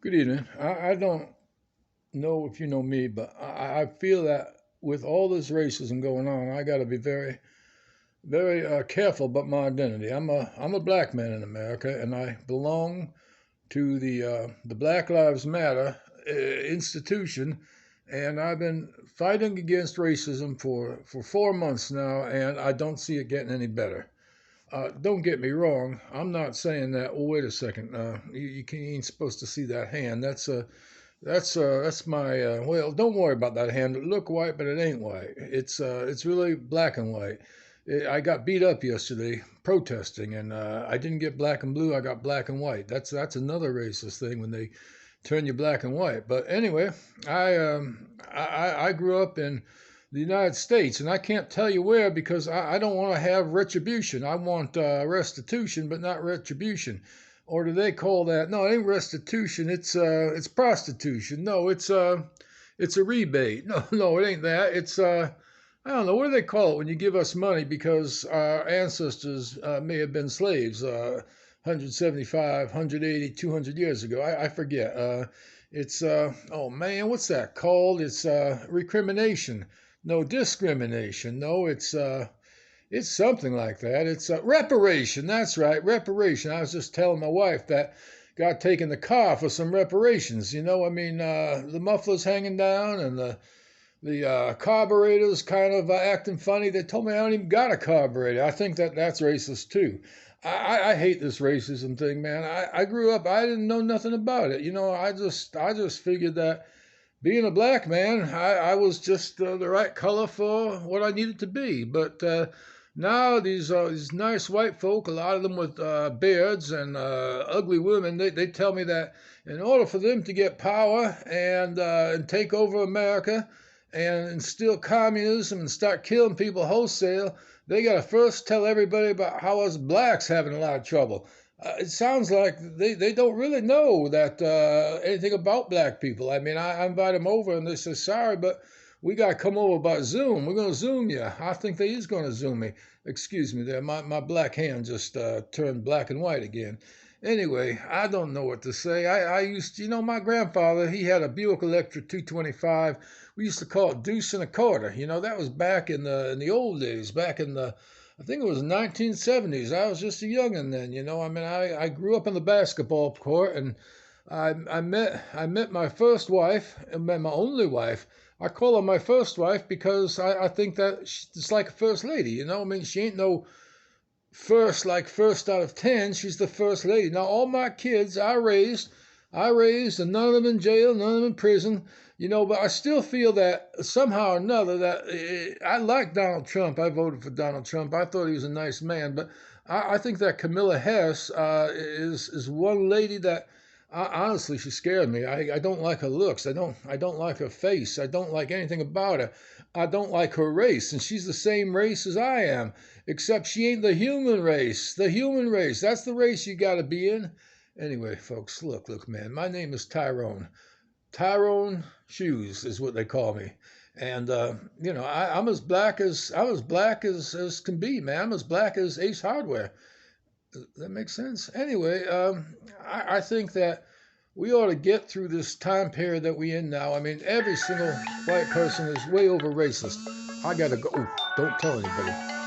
Good evening. I don't know if you know me, but I feel that with all this racism going on, I got to be very careful about my identity. I'm a black man in America, and I belong to the Black Lives Matter institution, and I've been fighting against racism for 4 months now, and I don't see it getting any better. Don't get me wrong. I'm not saying that. Oh, wait a second. You ain't supposed to see that hand. That's my well. Don't worry about that hand. It look white, but it ain't white. It's really black and white. I got beat up yesterday protesting, and I didn't get black and blue. I got black and white. That's another racist thing when they turn you black and white. But anyway, I grew up in the United States, and I can't tell you where because I don't want to have retribution. I want restitution, but not retribution. Or do they call that? No, it ain't restitution. It's prostitution. No, it's a rebate. No, no, it ain't that. It's I don't know what do they call it when you give us money because our ancestors may have been slaves 175, 180, 200 years ago. I forget. It's oh man, what's that called? It's recrimination. No discrimination. No, it's something like that. It's reparation. That's right, reparation. I was just telling my wife that got taken the car for some reparations. I mean, the muffler's hanging down and the carburetor's kind of acting funny. They told me I don't even got a carburetor. I think that's racist too. I hate this racism thing, man. I grew up, I didn't know nothing about it. I just figured that being a black man, I was just the right color for what I needed to be. But now these nice white folk, a lot of them with beards and ugly women, they tell me that in order for them to get power and take over America and instill communism and start killing people wholesale, they got to first tell everybody about how us blacks having a lot of trouble. It sounds like they don't really know that anything about black people. I mean, I invite them over and they say, sorry, but we got to come over by Zoom. We're going to Zoom you. I think they is going to Zoom me. Excuse me there. My black hand just turned black and white again. Anyway, I don't know what to say. I used to, my grandfather, he had a Buick Electra 225. We used to call it deuce and a quarter. That was back in the old days, back in the I think it was 1970s. I was just a youngin' then, I mean, I grew up in the basketball court, and I met my first wife, and met my only wife. I call her my first wife because I think that she's like a first lady. I mean, she ain't no first like first out of 10. She's the first lady. Now all my kids I raised, and none of them in jail, none of them in prison. But I still feel that somehow or another that I like Donald Trump. I voted for Donald Trump. I thought he was a nice man, but I think that Camilla Harris is one lady that honestly she scared me. I don't like her looks. I don't like her face. I don't like anything about her. I don't like her race, and she's the same race as I am, except she ain't the human race. The human race. That's the race you got to be in. Anyway, folks, look, man. My name is Tyrone. Tyrone Shoes is what they call me, and I'm as black as can be, man. I'm as black as Ace Hardware. That makes sense. Anyway, I think that we ought to get through this time period that we in now. I mean, every single white person is way over racist. I gotta go. Ooh, don't tell anybody.